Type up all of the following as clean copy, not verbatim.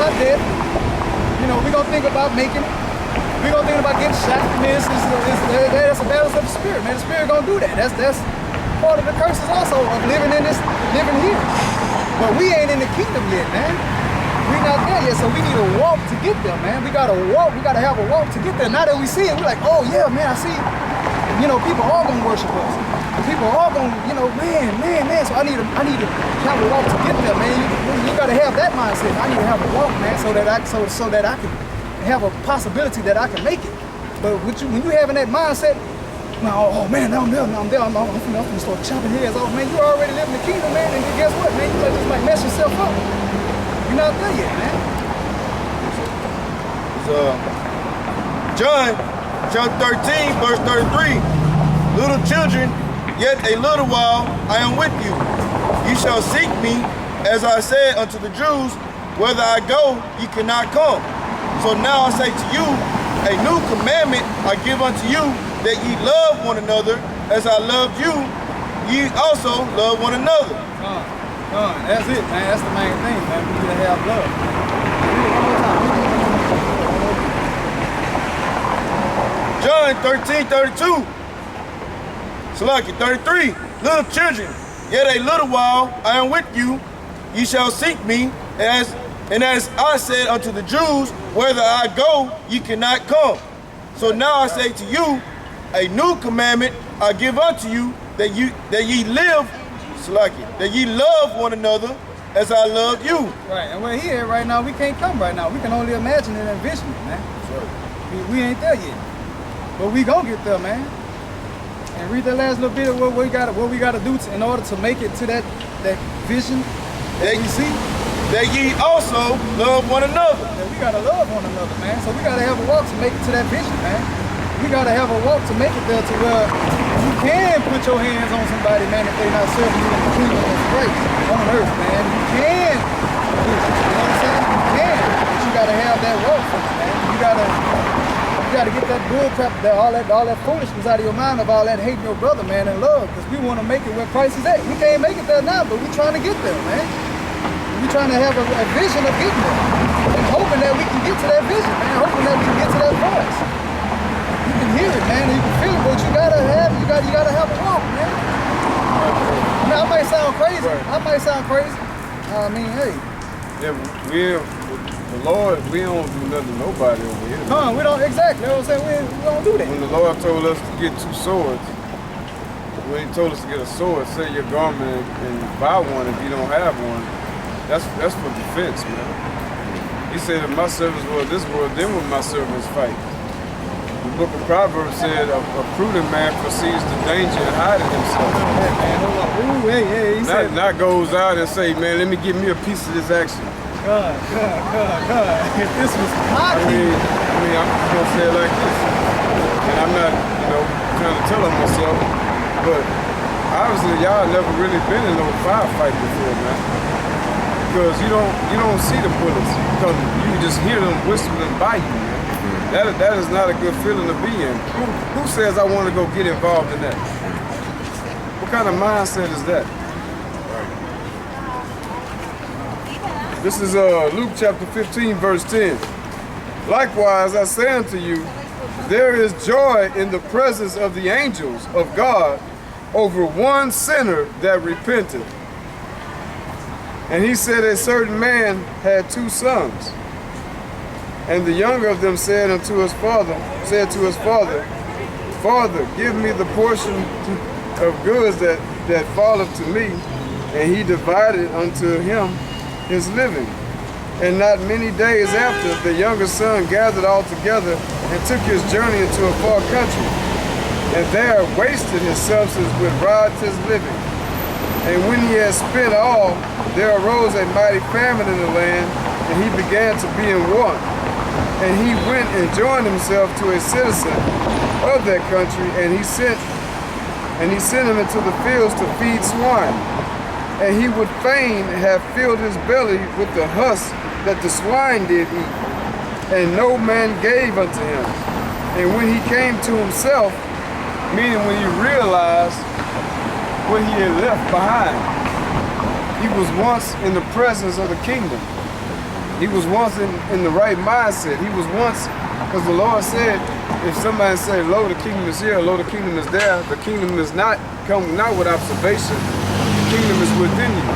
about death. You know, we're going to think about making it. We're going to think about getting shot. I mean, that's a balance of the spirit, man. The spirit going to do that. That's part of the curses also of living here. But we ain't in the kingdom yet, man. We not there yet, so we need a walk to get there, man. We got to walk. We got to have a walk to get there. Now that we see it, we're like, oh, yeah, man, I see it. You know, people are going to worship us. People are going to, you know, man. So I need to have a walk to get there, man. You got to have that mindset. I need to have a walk, man, so that I can have a possibility that I can make it. But when you having that mindset, oh man, I'm there. I'm finna start chopping heads off, man. You already live in the kingdom, man, and guess what, man? You just might mess yourself up. You're not there yet, man. John 13, verse 33. Little children, yet a little while I am with you. You shall seek me, as I said unto the Jews, whither I go, ye cannot come. So now I say to you, a new commandment I give unto you, that ye love one another, as I loved you, ye also love one another. That's it, man. That's the main thing, man. We need to have love. John 13:32. Salaki 33. Little children, yet a little while I am with you. Ye shall seek me, as I said unto the Jews, whither I go, ye cannot come. So now I say to you, a new commandment I give unto you, that ye live, Salaki, that ye love one another as I love you. Right, and we're here right now. We can't come right now. We can only imagine and envision it, man. Right. We ain't there yet, but we gonna get there, man. And read that last little bit of what we gotta do in order to make it to that vision that we see. That ye also love one another. Yeah, we gotta love one another, man. So we gotta have a walk to make it to that vision, man. We gotta have a walk to make it there to where you can put your hands on somebody, man, if they're not serving you in the kingdom of grace on earth, man. You can do it. You know what I'm saying? You can. But you gotta have that walk first, man. You gotta get that bull crap, all that foolishness out of your mind of all that hating your brother, man, and love. Because we want to make it where Christ is at. We can't make it there now, but we're trying to get there, man. We're trying to have a vision of getting there. And hoping that we can get to that vision, man. Hoping that we can get to that voice. You can hear it, man, and you can feel it, but you gotta have a walk, man. Now I might sound crazy. I mean, hey. Yeah, the Lord, we don't do nothing to nobody over here. No, we don't, exactly. You know what I'm saying? We don't do that. When the Lord told us to get 2 swords, when he told us to get a sword, sell your garment and buy one if you don't have one, that's for defense, man. He said, if my servants were of this world, then would my servants fight. The book of Proverbs said, a prudent man foresees the danger and hiding himself. Man, hold on. Ooh, hey, he said, Not goes out and say, man, let me give me a piece of this action. God. If this was hockey. I mean, I'm just gonna say it like this. And I'm not, trying to tell on myself, but obviously y'all never really been in no firefight before, man. Because you don't see the bullets coming. You can just hear them whistling by you, man. That is not a good feeling to be in. Who says I want to go get involved in that? What kind of mindset is that? This is Luke chapter 15, verse 10. Likewise, I say unto you, there is joy in the presence of the angels of God over one sinner that repenteth. And he said, a certain man had 2 sons. And the younger of them said to his father, Father, give me the portion of goods that falleth to me. And he divided unto him his living. And not many days after, the younger son gathered all together and took his journey into a far country, and there wasted his substance with riotous living. And when he had spent all, there arose a mighty famine in the land, and he began to be in want. And he went and joined himself to a citizen of that country, and he sent him into the fields to feed swine. And he would fain have filled his belly with the husk that the swine did eat. And no man gave unto him. And when he came to himself, meaning when he realized what he had left behind, he was once in the presence of the kingdom. He was once in the right mindset. He was once, because the Lord said, if somebody say, lo, the kingdom is here, lo, the kingdom is there, the kingdom is not with observation. The kingdom is within you.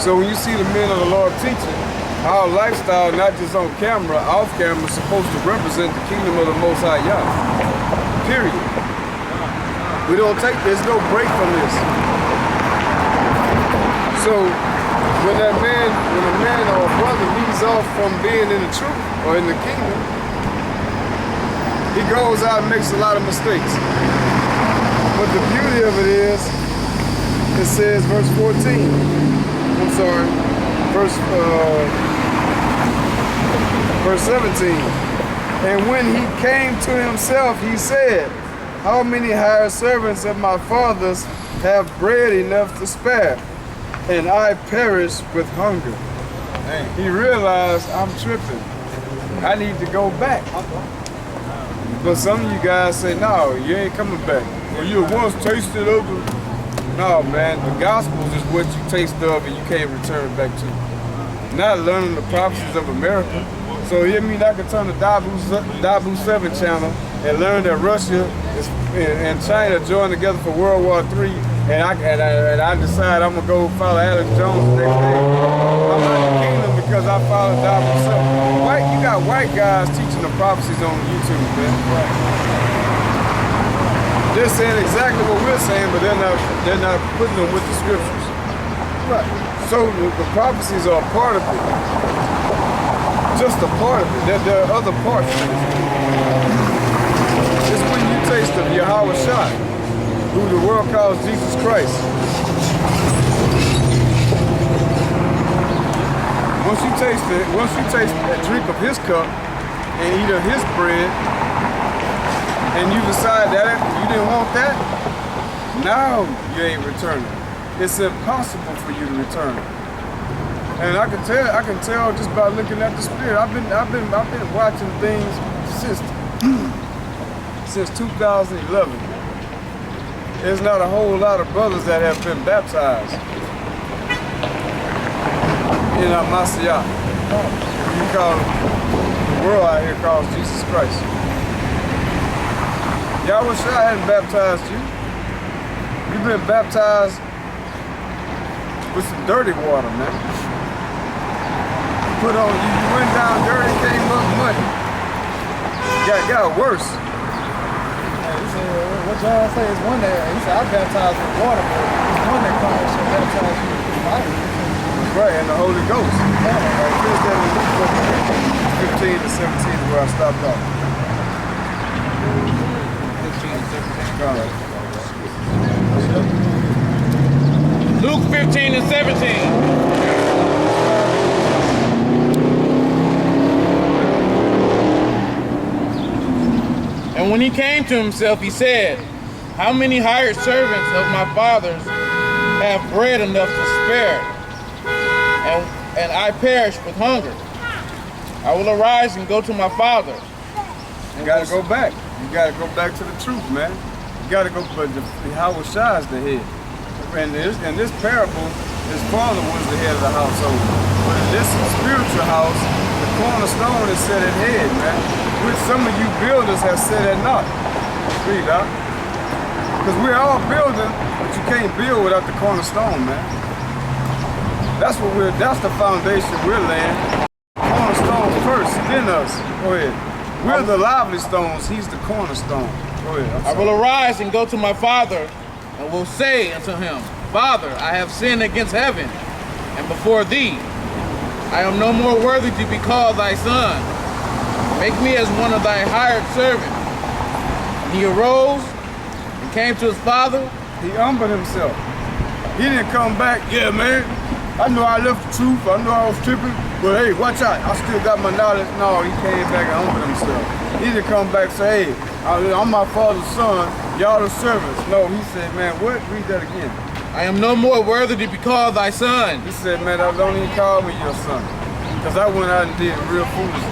So when you see the men of the Lord teaching, our lifestyle, not just on camera, off camera, is supposed to represent the kingdom of the Most High Yah. Period. We don't take, there's no break from this. So when a man or a brother leaves off from being in the truth or in the kingdom, he goes out and makes a lot of mistakes. But the beauty of it is, it says, verse 14, verse 17. And when he came to himself, he said, how many hired servants of my father's have bread enough to spare, and I perish with hunger? Dang. He realized, I'm tripping. I need to go back. But some of you guys say, no, you ain't coming back. Well, you once tasted of it. No, man, the Gospels is what you taste of and you can't return back to. Not learning the prophecies of America. So you mean I can turn the Dabu 7 channel and learn that Russia and China joined together for World War III, and I decide I'm gonna go follow Alex Jones the next day. I'm not the kingdom because I follow Dabu 7. You got white guys teaching the prophecies on YouTube, man. They're saying exactly what we're saying, but they're not putting them with the scriptures. Right. So the prophecies are a part of it. Just a part of it. There are other parts of it. It's when you taste of Yahweh Shai, who the world calls Jesus Christ. Once you taste that drink of his cup and eat of his bread, and you decide that you didn't want that, now you ain't returning. It's impossible for you to return. And I can tell just by looking at the spirit. I've been watching things since 2011. There's not a whole lot of brothers that have been baptized in Masiyah. You call the world out here calls Jesus Christ. Yahweh Shai hadn't baptized you. You've been baptized with some dirty water, man. You went down dirty, came up muddy. Got worse. He said, what John said is one that, he said, I baptize with water, but there's one that comes and baptize you with fire. Right, and the Holy Ghost. Finish that in Luke 15 to 17 is where I stopped off. 15 to 17. Luke 15 and 17. And when he came to himself, he said, how many hired servants of my father's have bread enough to spare, and I perish with hunger? I will arise and go to my father. You gotta go back. You gotta go back to the truth, man. You gotta go, but Yahweh Shai is the head. And in this parable, his father was the head of the household. But in this spiritual house, the cornerstone is set at head, man. Which some of you builders have set at naught. Read out. Because we're all building, but you can't build without the cornerstone, man. That's the foundation we're laying. Cornerstone first, then us. Go ahead. We're the lively stones, he's the cornerstone. Go ahead. I will arise and go to my father, and will say unto him, Father, I have sinned against heaven, and before thee. I am no more worthy to be called thy son. Make me as one of thy hired servants. And he arose and came to his father. He humbled himself. He didn't come back, yeah, man, I know I left the truth, I know I was tripping, but hey, watch out, I still got my knowledge. No, he came back and humbled himself. He didn't come back and say, hey, I'm my father's son, y'all the servants. No, he said, man, what? Read that again. I am no more worthy to be called thy son. He said, man, don't even call me your son. Because I went out and did real foolish.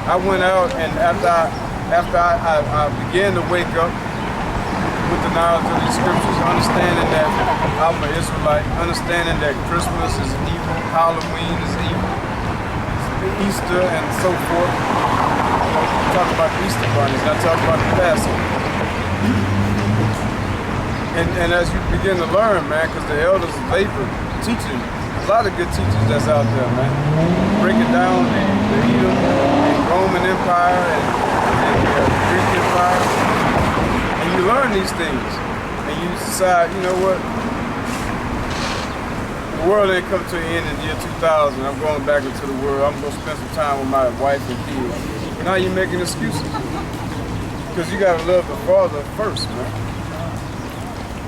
I went out, and after I began to wake up with the knowledge of the scriptures, understanding that I'm an Israelite, understanding that Christmas is evil, Halloween is evil, Easter and so forth. Talk about the Easter bunnies, not talk about the Passover. And as you begin to learn, man, because the elders of vapor teaching, a lot of good teachers that's out there, man. Breaking down the Edom and Roman Empire and the Greek Empire. And you learn these things. And you decide, you know what? The world ain't come to an end in the year 2000. I'm going back into the world. I'm going to spend some time with my wife and kids. Now you're making excuses. Because you got to love the Father first, man.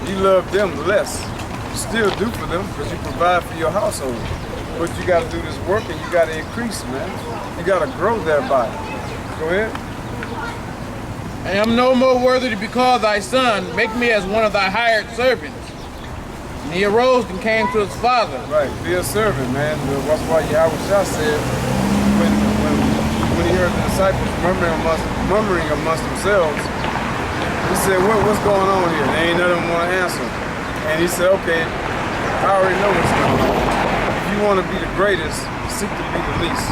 You love them less. You still do for them because you provide for your household. But you got to do this work and you got to increase, man. You got to grow thereby. Go ahead. I am no more worthy to be called thy son. Make me as one of thy hired servants. And he arose and came to his father. Right, be a servant, man. That's why Yahweh said when he heard the disciples murmuring amongst themselves, he said, what's going on here? They ain't none of them want to answer. And he said, okay, I already know what's going on. If you want to be the greatest, seek to be the least.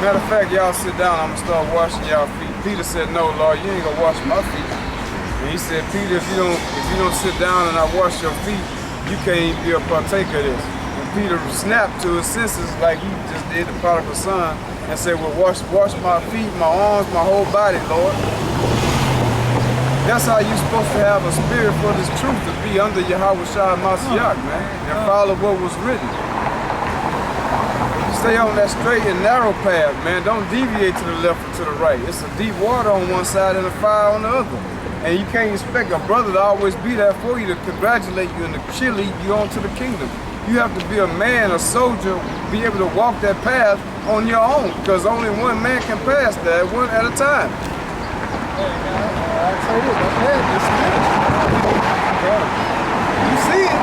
Matter of fact, y'all sit down, I'm going to start washing y'all feet. Peter said, no, Lord, you ain't going to wash my feet. And he said, Peter, if you don't sit down and I wash your feet, you can't even be a partaker of this. And Peter snapped to his senses like he just did the prodigal son and said, well, wash my feet, my arms, my whole body, Lord. That's how you're supposed to have a spirit for this truth, to be under Yahweh Shai Mashiach, man, and follow what was written. Stay on that straight and narrow path, man. Don't deviate to the left or to the right. It's a deep water on one side and a fire on the other. And you can't expect a brother to always be there for you, to congratulate you and to cheerlead you on to the kingdom. You have to be a man, a soldier, be able to walk that path on your own, because only one man can pass that, one at a time. I tell you, that's bad. It's good. You see it.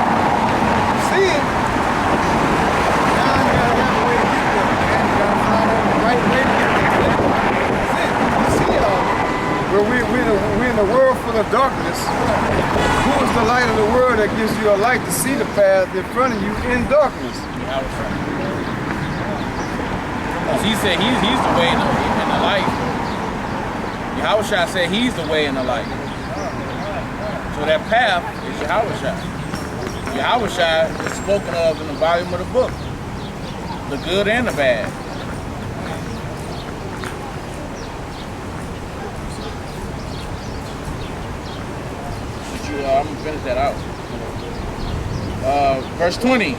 You see it. Now you gotta have a way to get there, man. You gotta find the right way to get there. That's it. You see it all. But we're in a world full of darkness. Who is the light of the world that gives you a light to see the path in front of you in darkness? He said he's the way and the light. Yahushua said he's the way and the light. So that path is Yahushua. Yahushua is spoken of in the volume of the book. The good and the bad. I'm going to finish that out. Verse 20.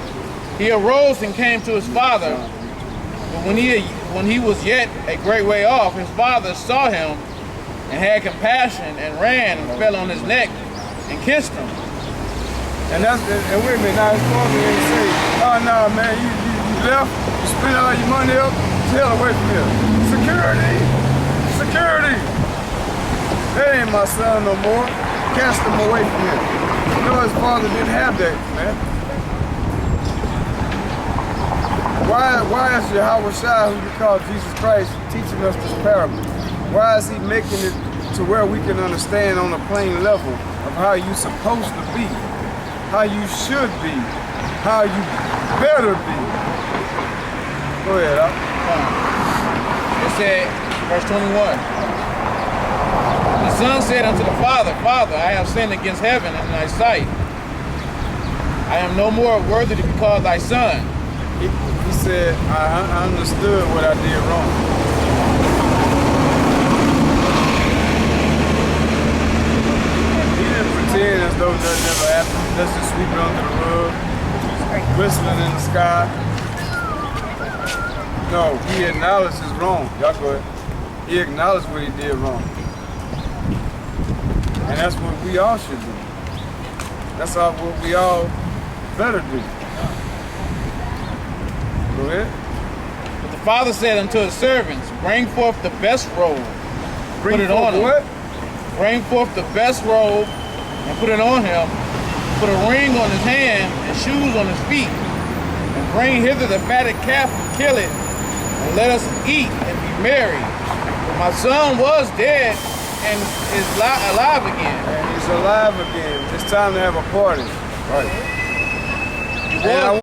He arose and came to his father. But when he was yet a great way off, his father saw him and had compassion and ran and fell on his neck and kissed him. And wait a minute, now his father didn't say, oh no, man, you left, you spent all your money up, tail away from here. Security! Security! That ain't my son no more. Cast him away from here. You know his father didn't have that, man. Why is Yahweh Shai, who we call Jesus Christ, teaching us this parable? Why is he making it to where we can understand on a plain level of how you're supposed to be, how you should be, how you better be? Go ahead, Al. It said, verse 21. The son said unto the father, Father, I have sinned against heaven and in thy sight. I am no more worthy to be called thy son. He said, I understood what I did wrong. He didn't pretend as though nothing ever happened. Let's just sweep it under the rug, whistling in the sky. No, he acknowledged his wrong. Y'all go ahead. He acknowledged what he did wrong. And that's what we all should do. That's what we all better do. Go ahead. But the father said unto his servants, bring forth the best robe, put it on him. What? Bring forth the best robe and put it on him. Put a ring on his hand and shoes on his feet. And bring hither the fatted calf and kill it. And let us eat and be merry. For my son was dead and is alive again. And he's alive again. It's time to have a party. Right. He was